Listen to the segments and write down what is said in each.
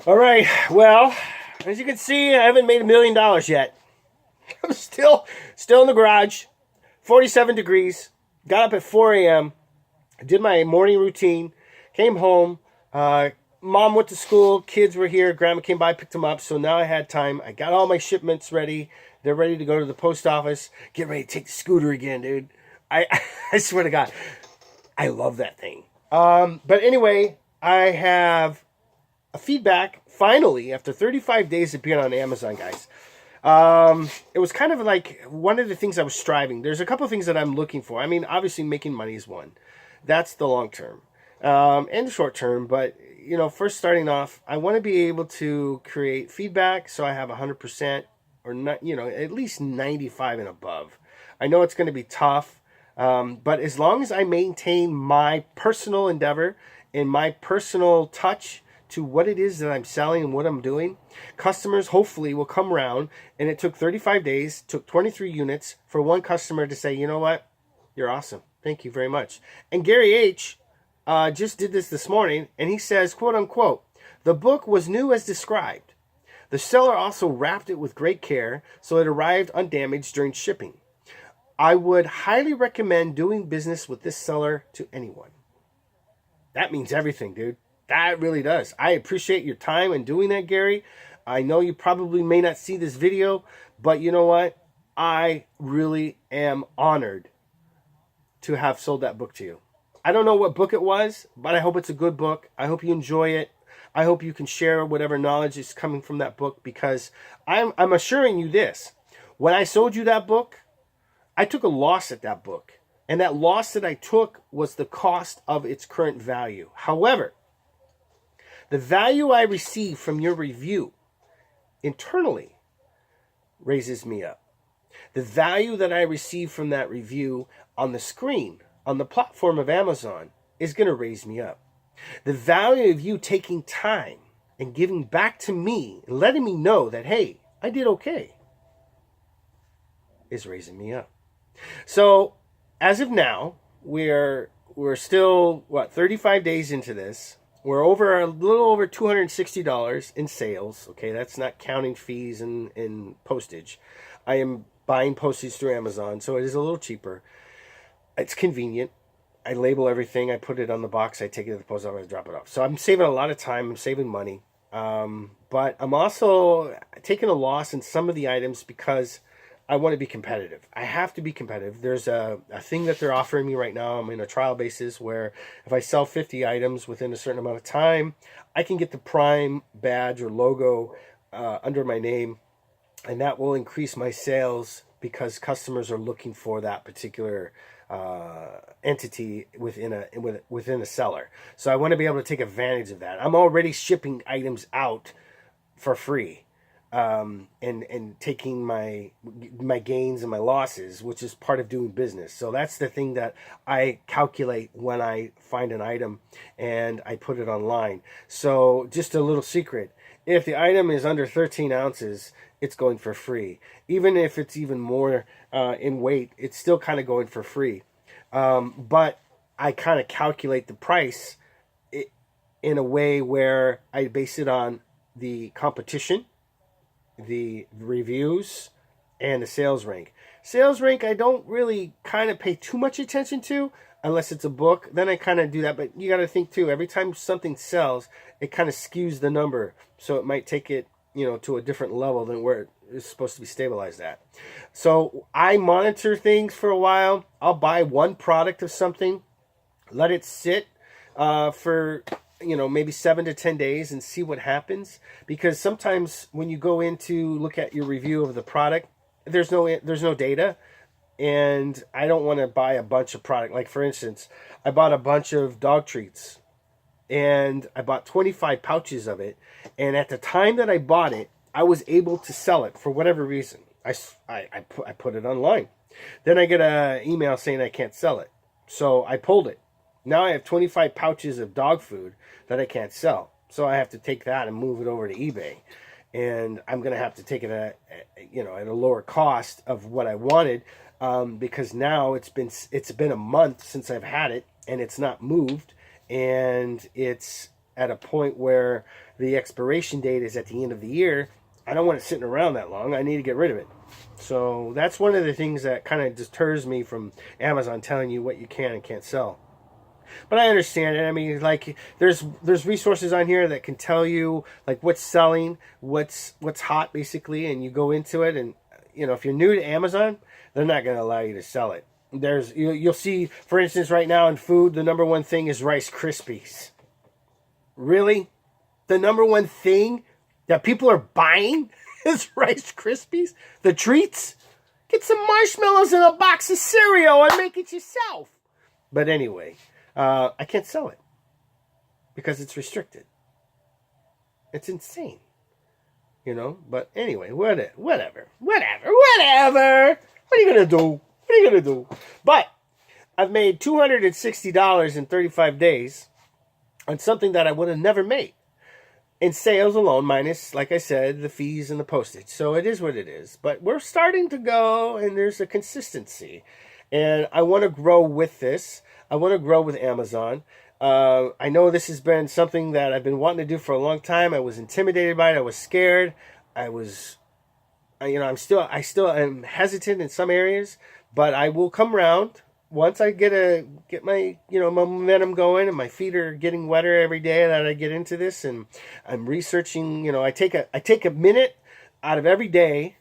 All right. Well, as you can see, I haven't made $1 million yet. I'm still in the garage. 47 degrees. Got up at 4 a.m. Did my morning routine. Came home. Uh, Mom went to school. Kids were here. Grandma came by, picked them up. So now I had time. I got all my shipments ready. They're ready to go to the post office. Get ready to take the scooter again, dude. I I swear to God, I love that thing. But anyway, I have a feedback finally after 35 days of being on Amazon, guys. It was kind of like one of the things I was striving. There's a couple of things that I'm looking for. I mean, obviously making money is one. That's the long term, and the short term. But first starting off, I want to be able to create feedback so I have 100% or not, at least 95 and above. I know it's going to be tough, but as long as I maintain my personal endeavor and my personal touch to what it is that I'm selling and what I'm doing, customers hopefully will come around. And it took 35 days, took 23 units for one customer to say, you know what, you're awesome. Thank you very much. And Gary H. Just did this morning, and he says, quote unquote, the book was new as described. The seller also wrapped it with great care so it arrived undamaged during shipping. I would highly recommend doing business with this seller to anyone. That means everything, dude. That really does. I appreciate your time in doing that, Gary. I know you probably may not see this video, but you know what? I really am honored to have sold that book to you. I don't know what book it was, but I hope it's a good book. I hope you enjoy it. I hope you can share whatever knowledge is coming from that book, because I'm assuring you this. When I sold you that book, I took a loss at that book. And that loss that I took was the cost of its current value. However, the value I receive from your review internally raises me up. The value that I receive from that review on the screen, on the platform of Amazon, is going to raise me up. The value of you taking time and giving back to me and letting me know that, hey, I did okay, is raising me up. So as of now, we're still, 35 days into this. We're a little over $260 in sales. Okay, that's not counting fees and postage. I am buying postage through Amazon, so it is a little cheaper. It's convenient. I label everything. I put it on the box. I take it to the post office. I drop it off. So I'm saving a lot of time. I'm saving money. But I'm also taking a loss in some of the items because I want to be competitive. I have to be competitive. There's a thing that they're offering me right now. I'm in a trial basis where if I sell 50 items within a certain amount of time, I can get the Prime badge or logo under my name, and that will increase my sales because customers are looking for that particular entity within a seller. So I want to be able to take advantage of that. I'm already shipping items out for free. And taking my gains and my losses, which is part of doing business. So that's the thing that I calculate when I find an item and I put it online. So just a little secret: if the item is under 13 ounces, it's going for free. Even if it's even more in weight, it's still kind of going for free. But I kind of calculate the price in a way where I base it on the competition, the reviews, and the sales rank. Sales rank I don't really kind of pay too much attention to unless it's a book. Then I kind of do that. But you got to think too, every time something sells, it kind of skews the number. So it might take it, to a different level than where it is supposed to be stabilized at. So I monitor things for a while. I'll buy one product of something, let it sit for maybe 7 to 10 days and see what happens. Because sometimes when you go in to look at your review of the product, there's no data, and I don't want to buy a bunch of product. Like for instance, I bought a bunch of dog treats, and I bought 25 pouches of it. And at the time that I bought it, I was able to sell it for whatever reason. I put it online. Then I get an email saying I can't sell it, so I pulled it. Now I have 25 pouches of dog food that I can't sell. So I have to take that and move it over to eBay. And I'm going to have to take it at a lower cost of what I wanted, because now it's been a month since I've had it and it's not moved, and it's at a point where the expiration date is at the end of the year, I don't want it sitting around that long. I need to get rid of it. So that's one of the things that kind of deters me from Amazon telling you what you can and can't sell. But I understand it. I mean, like there's resources on here that can tell you like what's selling, what's hot basically, and you go into it. And if you're new to Amazon, they're not going to allow you to sell it. You'll see, for instance, right now in food, the number one thing is Rice Krispies. Really, the number one thing that people are buying is Rice Krispies, the treats. Get some marshmallows in a box of cereal and make it yourself. But anyway. I can't sell it because it's restricted. It's insane, But anyway, whatever. What are you gonna do? But I've made $260 in 35 days on something that I would have never made in sales alone, minus, like I said, the fees and the postage. So it is what it is. But we're starting to go, and there's a consistency, and I want to grow with this. I want to grow with Amazon. I know this has been something that I've been wanting to do for a long time. I was intimidated by it. I was scared. I still am hesitant in some areas, but I will come around once I get my momentum going and my feet are getting wetter every day that I get into this, and I'm researching. I take a minute out of every day.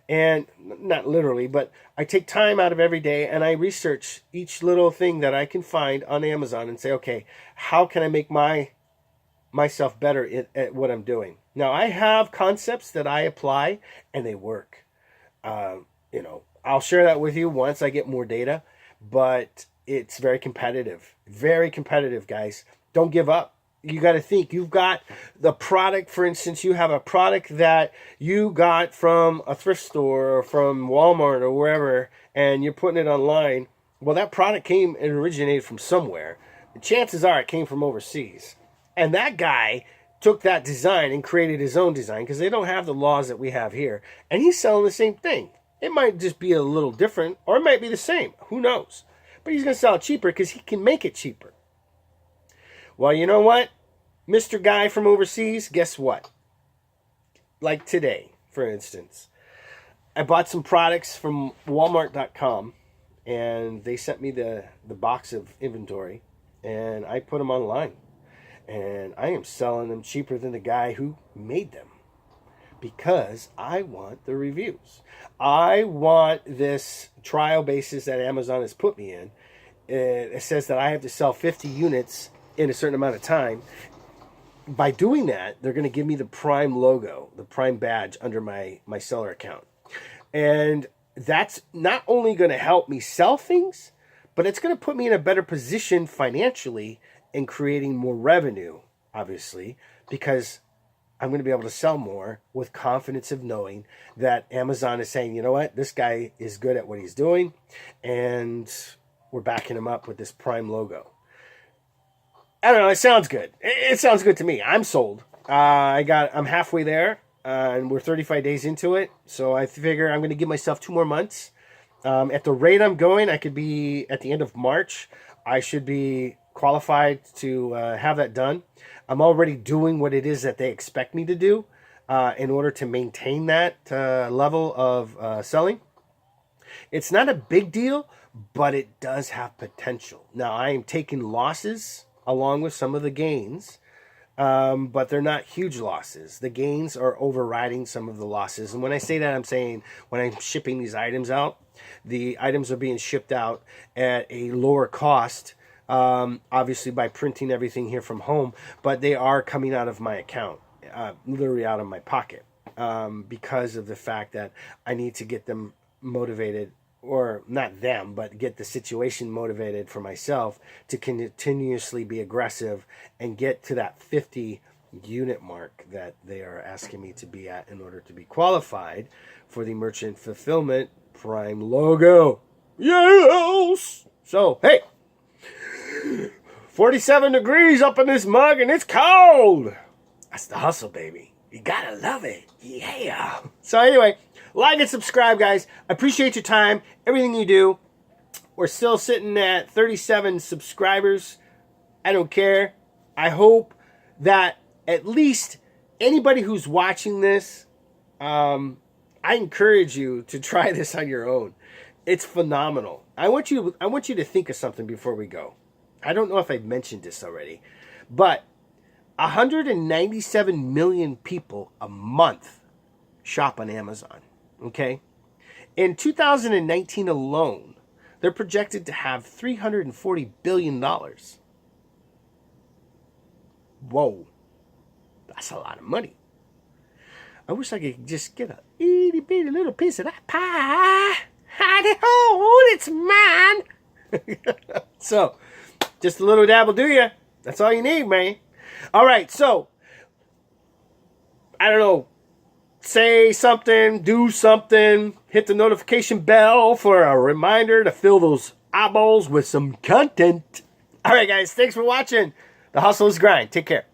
And not literally, but I take time out of every day and I research each little thing that I can find on Amazon and say, okay, how can I make myself better at what I'm doing? Now, I have concepts that I apply and they work. I'll share that with you once I get more data, but it's very competitive. Very competitive, guys. Don't give up. You got to think, you've got the product, for instance, you have a product that you got from a thrift store or from Walmart or wherever, and you're putting it online. Well, that product originated from somewhere. The chances are it came from overseas. And that guy took that design and created his own design because they don't have the laws that we have here. And he's selling the same thing. It might just be a little different, or it might be the same. Who knows? But he's going to sell it cheaper because he can make it cheaper. Well, you know what? Mr. Guy from overseas, guess what? Like today, for instance, I bought some products from Walmart.com, and they sent me the box of inventory, and I put them online. And I am selling them cheaper than the guy who made them because I want the reviews. I want this trial basis that Amazon has put me in. It says that I have to sell 50 units in a certain amount of time. By doing that, they're going to give me the Prime logo, the Prime badge under my seller account. And that's not only going to help me sell things, but it's going to put me in a better position financially in creating more revenue, obviously, because I'm going to be able to sell more with confidence of knowing that Amazon is saying, you know what, this guy is good at what he's doing, and we're backing him up with this Prime logo. I don't know. It sounds good. It sounds good to me. I'm sold. I'm halfway there, and we're 35 days into it. So I figure I'm going to give myself 2 more months. At the rate I'm going, I could be at the end of March. I should be qualified to have that done. I'm already doing what it is that they expect me to do in order to maintain that level of selling. It's not a big deal, but it does have potential. Now, I am taking losses along with some of the gains, but they're not huge losses. The gains are overriding some of the losses. And when I say that, I'm saying when I'm shipping these items out, the items are being shipped out at a lower cost, obviously by printing everything here from home, but they are coming out of my account, literally out of my pocket, because of the fact that I need to get them motivated, or not them, but get the situation motivated for myself to continuously be aggressive and get to that 50 unit mark that they are asking me to be at in order to be qualified for the Merchant Fulfillment Prime logo. Yes! So, hey, 47 degrees up in this mug and it's cold. That's the hustle, baby. You gotta love it. Yeah. So anyway, like and subscribe, guys. I appreciate your time, everything you do. We're still sitting at 37 subscribers. I don't care. I hope that at least anybody who's watching this, I encourage you to try this on your own. It's phenomenal. I want you to think of something before we go. I don't know if I've mentioned this already, but 197 million people a month shop on Amazon. Okay? In 2019 alone, they're projected to have $340 billion. Whoa. That's a lot of money. I wish I could just get a itty bitty little piece of that pie. Howdy ho, it's mine. So, just a little dab will do you. That's all you need, man. All right, so, I don't know. Say something, do something, hit the notification bell for a reminder to fill those eyeballs with some content. All right, guys, thanks for watching. The Hustle is Grind. Take care.